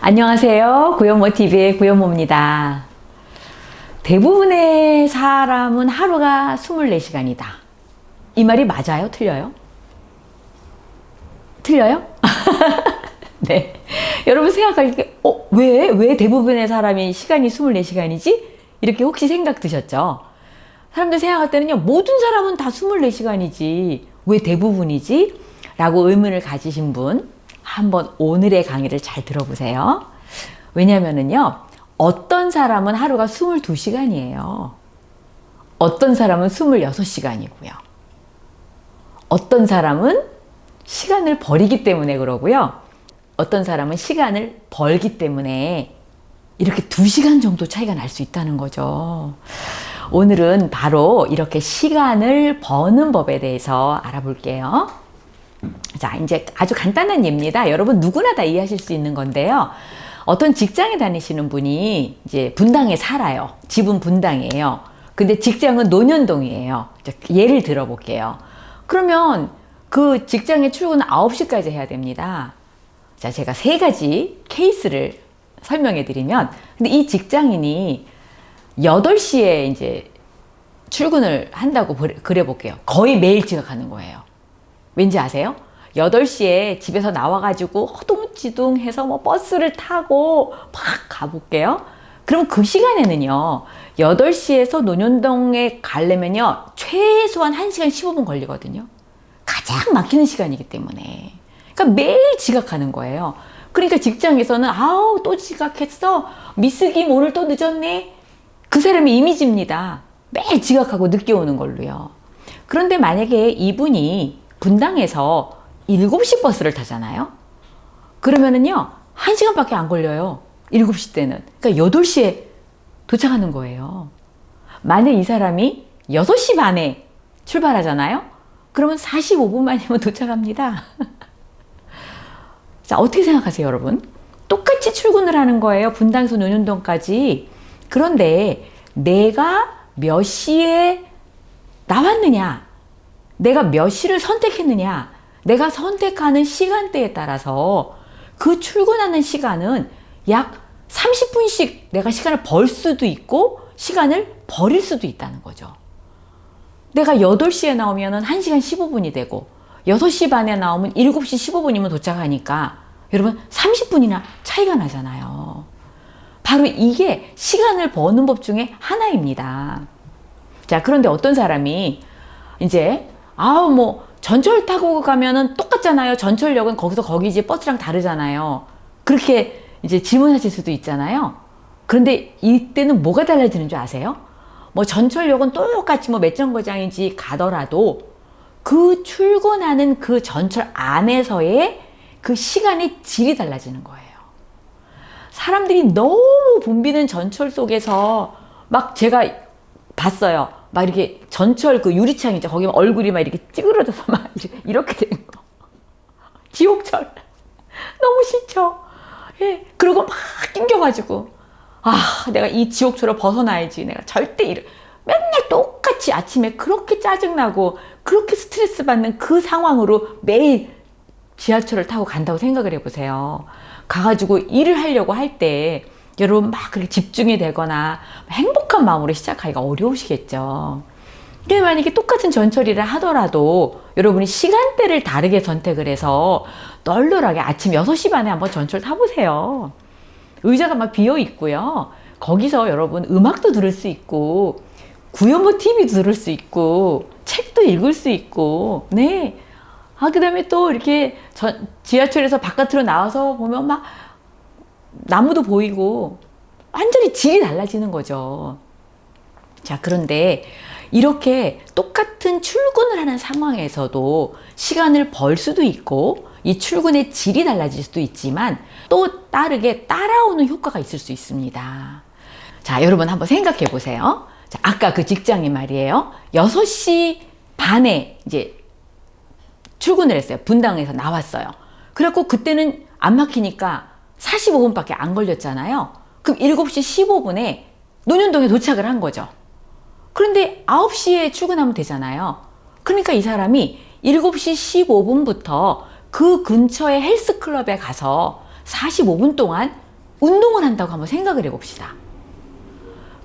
안녕하세요. 구현모TV의 구현모입니다. 대부분의 사람은 하루가 24시간이다. 이 말이 맞아요? 틀려요? 틀려요? 네. 여러분 생각하기에 왜 대부분의 사람이 시간이 24시간이지? 이렇게 혹시 생각 드셨죠? 사람들 생각할 때는요, 모든 사람은 다 24시간이지 왜 대부분이지? 라고 의문을 가지신 분 한번 오늘의 강의를 잘 들어보세요. 왜냐면은요, 어떤 사람은 하루가 22시간이에요. 어떤 사람은 26시간이고요. 어떤 사람은 시간을 버리기 때문에 그러고요. 어떤 사람은 시간을 벌기 때문에 이렇게 2시간 정도 차이가 날 수 있다는 거죠. 오늘은 바로 이렇게 시간을 버는 법에 대해서 알아볼게요. 자, 이제 아주 간단한 예입니다. 여러분 누구나 다 이해하실 수 있는 건데요. 어떤 직장에 다니시는 분이 이제 분당에 살아요. 집은 분당이에요. 근데 직장은 논현동이에요. 예를 들어볼게요. 그러면 그 직장에 출근은 9시까지 해야 됩니다. 자, 제가 3가지 케이스를 설명해 드리면, 근데 이 직장인이 8시에 이제 출근을 한다고 그래 볼게요. 거의 매일 지각하는 거예요. 왠지 아세요? 8시에 집에서 나와가지고 허둥지둥해서 뭐 버스를 타고 막 가볼게요. 그럼 그 시간에는요, 8시에서 논현동에 가려면요, 최소한 1시간 15분 걸리거든요. 가장 막히는 시간이기 때문에. 그러니까 매일 지각하는 거예요. 그러니까 직장에서는 아우 또 지각했어. 미스김 오늘 또 늦었네. 그 사람의 이미지입니다. 매일 지각하고 늦게 오는 걸로요. 그런데 만약에 이분이 분당에서 7시 버스를 타잖아요. 그러면은요, 1시간밖에 안 걸려요. 7시 때는. 그러니까 8시에 도착하는 거예요. 만약 이 사람이 6시 반에 출발하잖아요. 그러면 45분만이면 도착합니다. 자, 어떻게 생각하세요, 여러분? 똑같이 출근을 하는 거예요. 분당에서 논현동까지. 그런데 내가 몇 시에 나왔느냐, 내가 몇 시를 선택했느냐, 내가 선택하는 시간대에 따라서 그 출근하는 시간은 약 30분씩 내가 시간을 벌 수도 있고 시간을 버릴 수도 있다는 거죠. 내가 8시에 나오면 1시간 15분이 되고 6시 반에 나오면 7시 15분이면 도착하니까 여러분 30분이나 차이가 나잖아요. 바로 이게 시간을 버는 법 중에 하나입니다. 자, 그런데 어떤 사람이 이제 전철 타고 가면은 똑같잖아요. 전철역은 거기서 거기지 버스랑 다르잖아요. 그렇게 이제 질문하실 수도 있잖아요. 그런데 이때는 뭐가 달라지는 줄 아세요? 뭐 전철역은 똑같이 몇 정거장인지 가더라도 그 출근하는 그 전철 안에서의 그 시간의 질이 달라지는 거예요. 사람들이 너무 붐비는 전철 속에서 막 제가 봤어요. 막 이렇게 전철 그 유리창 있죠. 거기 얼굴이 막 이렇게 찌그러져서 막 이렇게 되는 거. 지옥철. 너무 싫죠. 예. 그리고 막 낑겨가지고, 내가 이 지옥철을 벗어나야지. 내가 절대 맨날 똑같이 아침에 그렇게 짜증나고, 그렇게 스트레스 받는 그 상황으로 매일 지하철을 타고 간다고 생각을 해보세요. 가가지고 일을 하려고 할 때, 여러분 막 그렇게 집중이 되거나 행복한 마음으로 시작하기가 어려우시겠죠. 근데 만약에 똑같은 전철이라 하더라도 여러분이 시간대를 다르게 선택을 해서 널널하게 아침 6시 반에 한번 전철 타보세요. 의자가 막 비어 있고요. 거기서 여러분 음악도 들을 수 있고 구현모 TV도 들을 수 있고 책도 읽을 수 있고, 네. 그 다음에 또 이렇게 지하철에서 바깥으로 나와서 보면 막 나무도 보이고 완전히 질이 달라지는 거죠. 자, 그런데 이렇게 똑같은 출근을 하는 상황에서도 시간을 벌 수도 있고 이 출근의 질이 달라질 수도 있지만 또 다르게 따라오는 효과가 있을 수 있습니다. 자, 여러분 한번 생각해 보세요. 자, 아까 그 직장인 말이에요. 6시 반에 이제 출근을 했어요. 분당에서 나왔어요. 그래갖고 그때는 안 막히니까 45분밖에 안 걸렸잖아요. 그럼 7시 15분에 논현동에 도착을 한 거죠. 그런데 9시에 출근하면 되잖아요. 그러니까 이 사람이 7시 15분부터 그 근처의 헬스클럽에 가서 45분 동안 운동을 한다고 한번 생각을 해봅시다.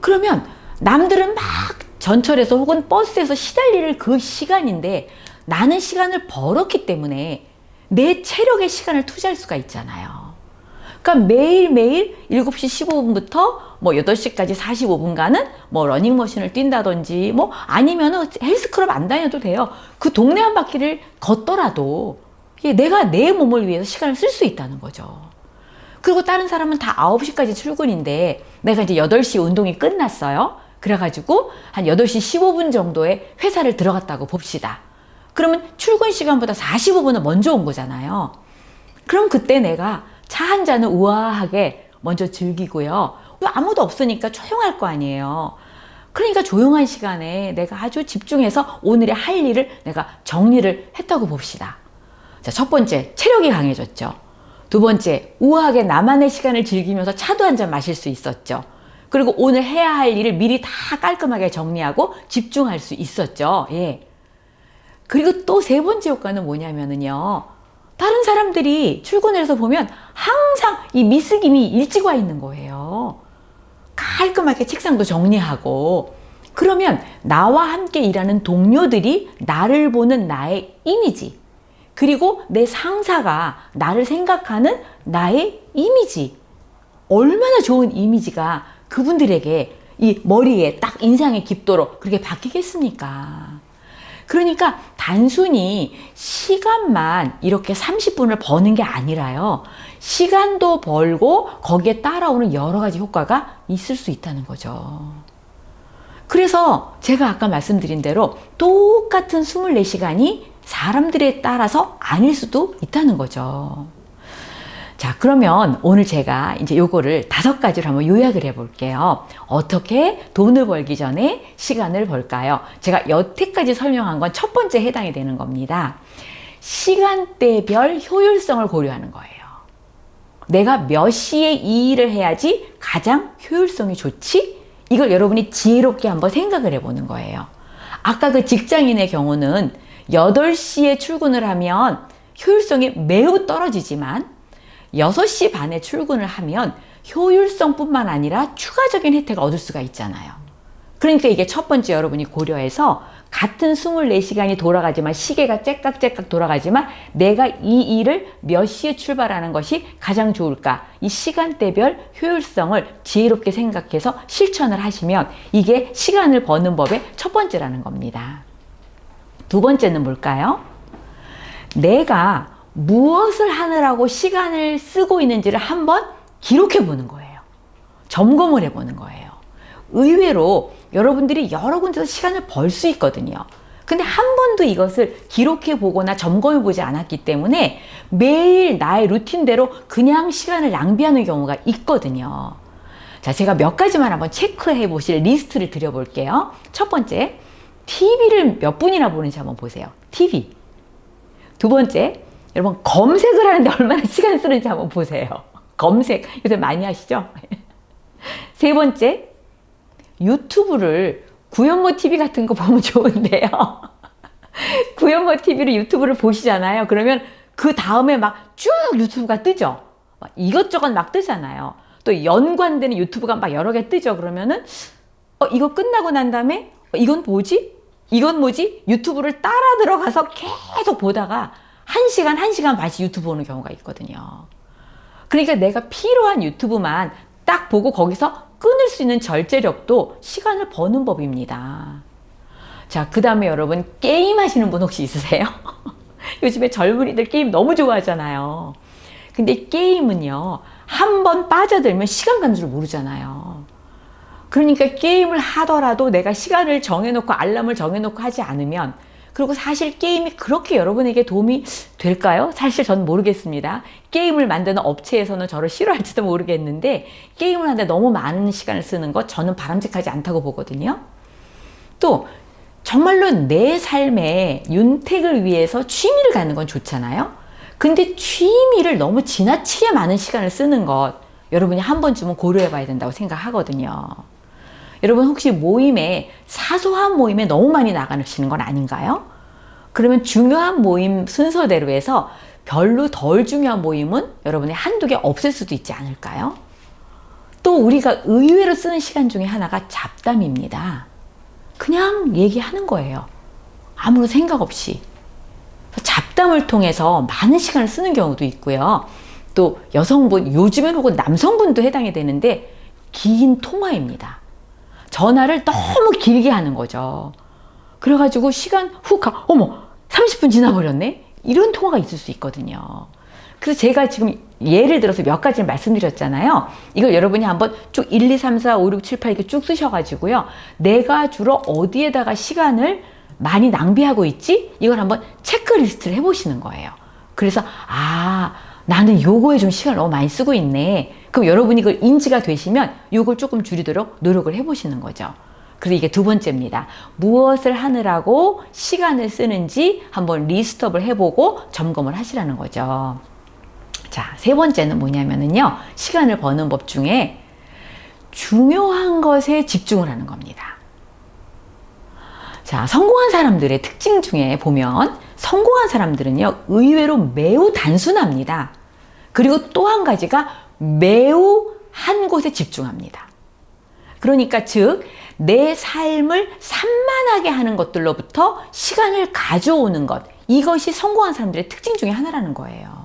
그러면 남들은 막 전철에서 혹은 버스에서 시달릴 그 시간인데 나는 시간을 벌었기 때문에 내 체력의 시간을 투자할 수가 있잖아요. 그러니까 매일매일 7시 15분부터 뭐 8시까지 45분간은 뭐 러닝머신을 뛴다든지 뭐 아니면은 헬스클럽 안 다녀도 돼요. 그 동네 한 바퀴를 걷더라도 내가 내 몸을 위해서 시간을 쓸 수 있다는 거죠. 그리고 다른 사람은 다 9시까지 출근인데 내가 이제 8시 운동이 끝났어요. 그래가지고 한 8시 15분 정도에 회사를 들어갔다고 봅시다. 그러면 출근 시간보다 45분은 먼저 온 거잖아요. 그럼 그때 내가 차 한 잔을 우아하게 먼저 즐기고요. 아무도 없으니까 조용할 거 아니에요. 그러니까 조용한 시간에 내가 아주 집중해서 오늘의 할 일을 내가 정리를 했다고 봅시다. 자, 첫 번째, 체력이 강해졌죠. 두 번째, 우아하게 나만의 시간을 즐기면서 차도 한 잔 마실 수 있었죠. 그리고 오늘 해야 할 일을 미리 다 깔끔하게 정리하고 집중할 수 있었죠. 예. 그리고 또 세 번째 효과는 뭐냐면은요. 다른 사람들이 출근을 해서 보면 항상 이 미스김이 일찍 와 있는 거예요. 깔끔하게 책상도 정리하고. 그러면 나와 함께 일하는 동료들이 나를 보는 나의 이미지, 그리고 내 상사가 나를 생각하는 나의 이미지, 얼마나 좋은 이미지가 그분들에게 이 머리에 딱 인상에 깊도록 그렇게 바뀌겠습니까? 그러니까 단순히 시간만 이렇게 30분을 버는 게 아니라요. 시간도 벌고 거기에 따라오는 여러 가지 효과가 있을 수 있다는 거죠. 그래서 제가 아까 말씀드린 대로 똑같은 24시간이 사람들에 따라서 아닐 수도 있다는 거죠. 자, 그러면 오늘 제가 이제 요거를 5가지로 한번 요약을 해 볼게요. 어떻게 돈을 벌기 전에 시간을 벌까요? 제가 여태까지 설명한 건 첫 번째 해당이 되는 겁니다. 시간대별 효율성을 고려하는 거예요. 내가 몇 시에 이 일을 해야지 가장 효율성이 좋지? 이걸 여러분이 지혜롭게 한번 생각을 해 보는 거예요. 아까 그 직장인의 경우는 8시에 출근을 하면 효율성이 매우 떨어지지만 6시 반에 출근을 하면 효율성뿐만 아니라 추가적인 혜택을 얻을 수가 있잖아요. 그러니까 이게 첫 번째 여러분이 고려해서 같은 24시간이 돌아가지만 시계가 째깍째깍 돌아가지만 내가 이 일을 몇 시에 출발하는 것이 가장 좋을까? 이 시간대별 효율성을 지혜롭게 생각해서 실천을 하시면 이게 시간을 버는 법의 첫 번째라는 겁니다. 두 번째는 뭘까요? 내가 무엇을 하느라고 시간을 쓰고 있는지를 한번 기록해 보는 거예요. 점검을 해 보는 거예요. 의외로 여러분들이 여러 군데서 시간을 벌 수 있거든요. 근데 한 번도 이것을 기록해 보거나 점검해 보지 않았기 때문에 매일 나의 루틴대로 그냥 시간을 낭비하는 경우가 있거든요. 자, 제가 몇 가지만 한번 체크해 보실 리스트를 드려 볼게요. 첫 번째, TV를 몇 분이나 보는지 한번 보세요. TV. 두 번째, 여러분 검색을 하는데 얼마나 시간 쓰는지 한번 보세요. 검색 요새 많이 하시죠? 세 번째, 유튜브를 구연모 TV 같은 거 보면 좋은데요. 구연모 TV로 유튜브를 보시잖아요. 그러면 그 다음에 막 쭉 유튜브가 뜨죠. 막 이것저것 막 뜨잖아요. 또 연관되는 유튜브가 막 여러 개 뜨죠. 그러면은 이거 끝나고 난 다음에 이건 뭐지? 이건 뭐지? 유튜브를 따라 들어가서 계속 보다가 1시간, 1시간 반씩 유튜브 보는 경우가 있거든요. 그러니까 내가 필요한 유튜브만 딱 보고 거기서 끊을 수 있는 절제력도 시간을 버는 법입니다. 자, 그 다음에 여러분 게임 하시는 분 혹시 있으세요? 요즘에 젊은이들 게임 너무 좋아하잖아요. 근데 게임은요, 한번 빠져들면 시간 가는 줄 모르잖아요. 그러니까 게임을 하더라도 내가 시간을 정해놓고 알람을 정해놓고 하지 않으면, 그리고 사실 게임이 그렇게 여러분에게 도움이 될까요? 사실 전 모르겠습니다. 게임을 만드는 업체에서는 저를 싫어할지도 모르겠는데 게임을 하는데 너무 많은 시간을 쓰는 것 저는 바람직하지 않다고 보거든요. 또 정말로 내 삶의 윤택을 위해서 취미를 갖는 건 좋잖아요. 근데 취미를 너무 지나치게 많은 시간을 쓰는 것 여러분이 한 번쯤은 고려해 봐야 된다고 생각하거든요. 여러분 혹시 모임에, 사소한 모임에 너무 많이 나가시는 건 아닌가요? 그러면 중요한 모임 순서대로 해서 별로 덜 중요한 모임은 여러분이 한두 개 없을 수도 있지 않을까요? 또 우리가 의외로 쓰는 시간 중에 하나가 잡담입니다. 그냥 얘기하는 거예요. 아무런 생각 없이. 잡담을 통해서 많은 시간을 쓰는 경우도 있고요. 또 여성분, 요즘엔 혹은 남성분도 해당이 되는데 긴 통화입니다. 전화를 너무 길게 하는 거죠. 그래가지고 시간 훅 가, 어머, 30분 지나버렸네? 이런 통화가 있을 수 있거든요. 그래서 제가 지금 예를 들어서 몇 가지를 말씀드렸잖아요. 이걸 여러분이 한번 쭉 1, 2, 3, 4, 5, 6, 7, 8 이렇게 쭉 쓰셔가지고요. 내가 주로 어디에다가 시간을 많이 낭비하고 있지? 이걸 한번 체크리스트를 해보시는 거예요. 그래서 나는 요거에 좀 시간을 너무 많이 쓰고 있네. 그럼 여러분이 그걸 인지가 되시면 요걸 조금 줄이도록 노력을 해보시는 거죠. 그래서 이게 두 번째입니다. 무엇을 하느라고 시간을 쓰는지 한번 리스트업을 해보고 점검을 하시라는 거죠. 자, 세 번째는 뭐냐면요. 시간을 버는 법 중에 중요한 것에 집중을 하는 겁니다. 자, 성공한 사람들의 특징 중에 보면 성공한 사람들은요, 의외로 매우 단순합니다. 그리고 또 한 가지가 매우 한 곳에 집중합니다. 그러니까 즉, 내 삶을 산만하게 하는 것들로부터 시간을 가져오는 것, 이것이 성공한 사람들의 특징 중에 하나라는 거예요.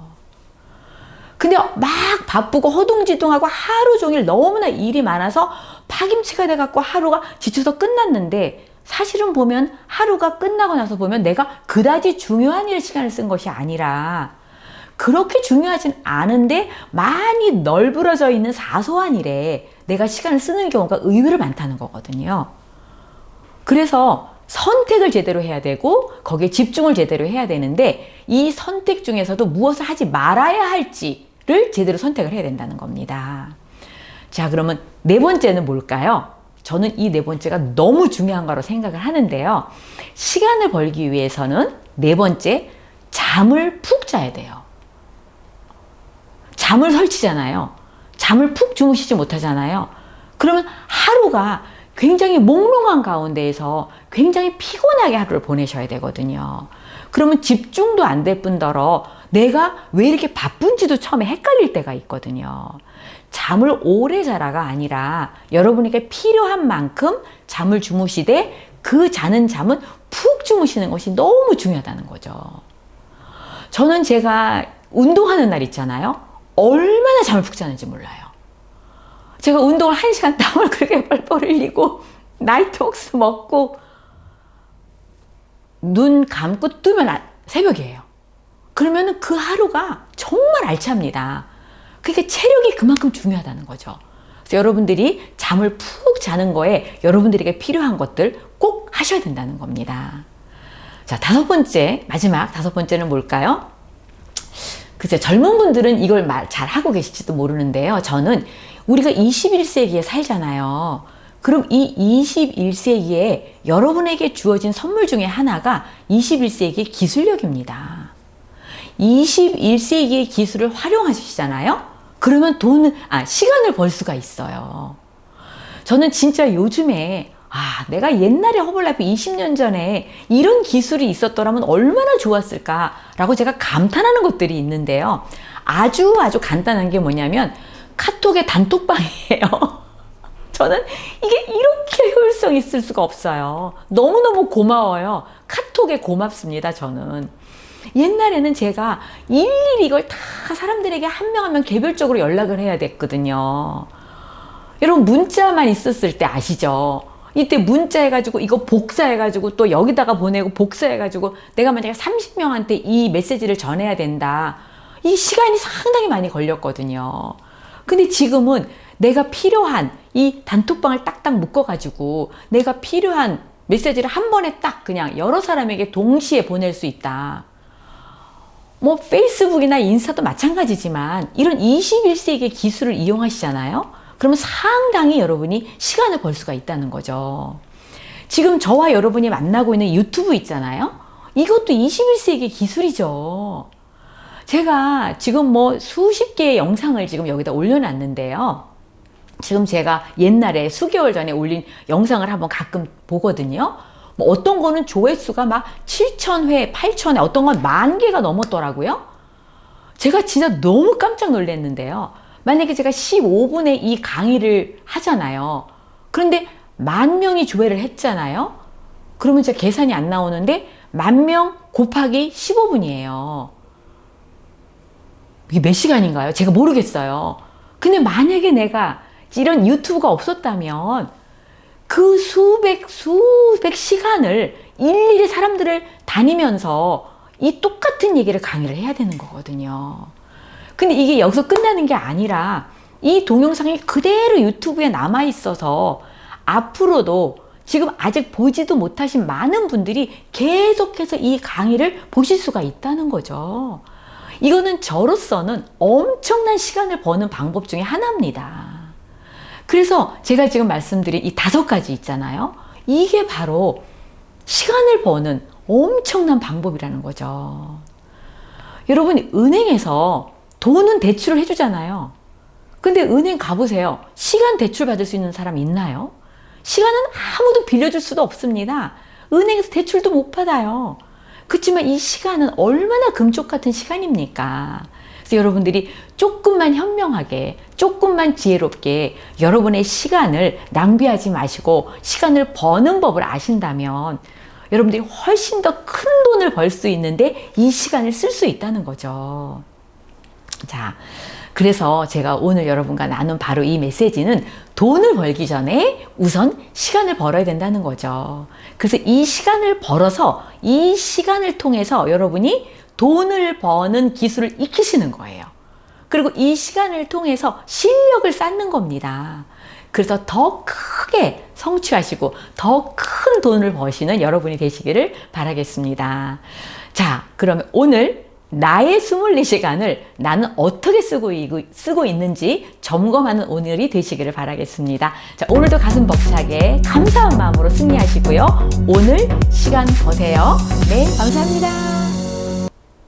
근데 막 바쁘고 허둥지둥하고 하루 종일 너무나 일이 많아서 파김치가 돼갖고 하루가 지쳐서 끝났는데, 사실은 보면 하루가 끝나고 나서 보면 내가 그다지 중요한 일에 시간을 쓴 것이 아니라 그렇게 중요하진 않은데 많이 널브러져 있는 사소한 일에 내가 시간을 쓰는 경우가 의외로 많다는 거거든요. 그래서 선택을 제대로 해야 되고 거기에 집중을 제대로 해야 되는데, 이 선택 중에서도 무엇을 하지 말아야 할지를 제대로 선택을 해야 된다는 겁니다. 자, 그러면 네 번째는 뭘까요? 저는 이 네 번째가 너무 중요한 거로 생각을 하는데요. 시간을 벌기 위해서는 네 번째, 잠을 푹 자야 돼요. 잠을 설치잖아요. 잠을 푹 주무시지 못하잖아요. 그러면 하루가 굉장히 몽롱한 가운데에서 굉장히 피곤하게 하루를 보내셔야 되거든요. 그러면 집중도 안 될 뿐더러 내가 왜 이렇게 바쁜지도 처음에 헷갈릴 때가 있거든요. 잠을 오래 자라가 아니라 여러분에게 필요한 만큼 잠을 주무시되 그 자는 잠은 푹 주무시는 것이 너무 중요하다는 거죠. 저는 제가 운동하는 날 있잖아요. 얼마나 잠을 푹 자는지 몰라요. 제가 운동을 1시간 땀을 그렇게 뻘뻘 흘리고 나이트웍스 먹고 눈 감고 뜨면 새벽이에요. 그러면 그 하루가 정말 알찹니다. 그러니까 체력이 그만큼 중요하다는 거죠. 그래서 여러분들이 잠을 푹 자는 거에 여러분들에게 필요한 것들 꼭 하셔야 된다는 겁니다. 자, 마지막 다섯 번째는 뭘까요? 글쎄, 젊은 분들은 이걸 잘 하고 계실지도 모르는데요. 저는 우리가 21세기에 살잖아요. 그럼 이 21세기에 여러분에게 주어진 선물 중에 하나가 21세기의 기술력입니다. 21세기의 기술을 활용하시잖아요. 그러면 시간을 벌 수가 있어요. 저는 진짜 요즘에 내가 옛날에 허블라이프 20년 전에 이런 기술이 있었더라면 얼마나 좋았을까라고 제가 감탄하는 것들이 있는데요. 아주 간단한 게 뭐냐면 카톡의 단톡방이에요. 저는 이게 이렇게 효율성이 있을 수가 없어요. 너무너무 고마워요. 카톡에 고맙습니다, 저는. 옛날에는 제가 일일이 이걸 다 사람들에게 한 명 한 명 개별적으로 연락을 해야 됐거든요. 여러분, 문자만 있었을 때 아시죠? 이때 문자 해가지고 이거 복사해가지고 또 여기다가 보내고 복사해가지고 내가 만약에 30명한테 이 메시지를 전해야 된다. 이 시간이 상당히 많이 걸렸거든요. 근데 지금은 내가 필요한 이 단톡방을 딱딱 묶어가지고 내가 필요한 메시지를 한 번에 딱 그냥 여러 사람에게 동시에 보낼 수 있다. 뭐 페이스북이나 인스타도 마찬가지지만 이런 21세기의 기술을 이용하시잖아요. 그러면 상당히 여러분이 시간을 벌 수가 있다는 거죠. 지금 저와 여러분이 만나고 있는 유튜브 있잖아요. 이것도 21세기의 기술이죠. 제가 지금 뭐 수십 개의 영상을 지금 여기다 올려놨는데요. 지금 제가 옛날에 수개월 전에 올린 영상을 한번 가끔 보거든요. 뭐 어떤 거는 조회수가 막 7,000회, 8,000회, 어떤 건 10,000개가 넘었더라고요. 제가 진짜 너무 깜짝 놀랐는데요. 만약에 제가 15분에 이 강의를 하잖아요. 그런데 10,000명이 조회를 했잖아요. 그러면 제가 계산이 안 나오는데 10,000명 곱하기 15분이에요. 이게 몇 시간인가요? 제가 모르겠어요. 근데 만약에 내가 이런 유튜브가 없었다면 그 수백 시간을 일일이 사람들을 다니면서 이 똑같은 얘기를 강의를 해야 되는 거거든요. 근데 이게 여기서 끝나는 게 아니라 이 동영상이 그대로 유튜브에 남아 있어서 앞으로도 지금 아직 보지도 못하신 많은 분들이 계속해서 이 강의를 보실 수가 있다는 거죠. 이거는 저로서는 엄청난 시간을 버는 방법 중에 하나입니다. 그래서 제가 지금 말씀드린 이 5가지 있잖아요. 이게 바로 시간을 버는 엄청난 방법이라는 거죠. 여러분, 은행에서 돈은 대출을 해주잖아요. 근데 은행 가보세요. 시간 대출 받을 수 있는 사람 있나요? 시간은 아무도 빌려줄 수도 없습니다. 은행에서 대출도 못 받아요. 그렇지만 이 시간은 얼마나 금쪽 같은 시간입니까? 그래서 여러분들이 조금만 현명하게, 조금만 지혜롭게 여러분의 시간을 낭비하지 마시고 시간을 버는 법을 아신다면 여러분들이 훨씬 더 큰 돈을 벌 수 있는데 이 시간을 쓸 수 있다는 거죠. 자, 그래서 제가 오늘 여러분과 나눈 바로 이 메시지는 돈을 벌기 전에 우선 시간을 벌어야 된다는 거죠. 그래서 이 시간을 벌어서 이 시간을 통해서 여러분이 돈을 버는 기술을 익히시는 거예요. 그리고 이 시간을 통해서 실력을 쌓는 겁니다. 그래서 더 크게 성취하시고 더 큰 돈을 버시는 여러분이 되시기를 바라겠습니다. 자, 그러면 오늘 나의 24시간을 나는 어떻게 쓰고 있는지 점검하는 오늘이 되시기를 바라겠습니다. 자, 오늘도 가슴 벅차게 감사한 마음으로 승리하시고요. 오늘 시간 버세요. 네, 감사합니다.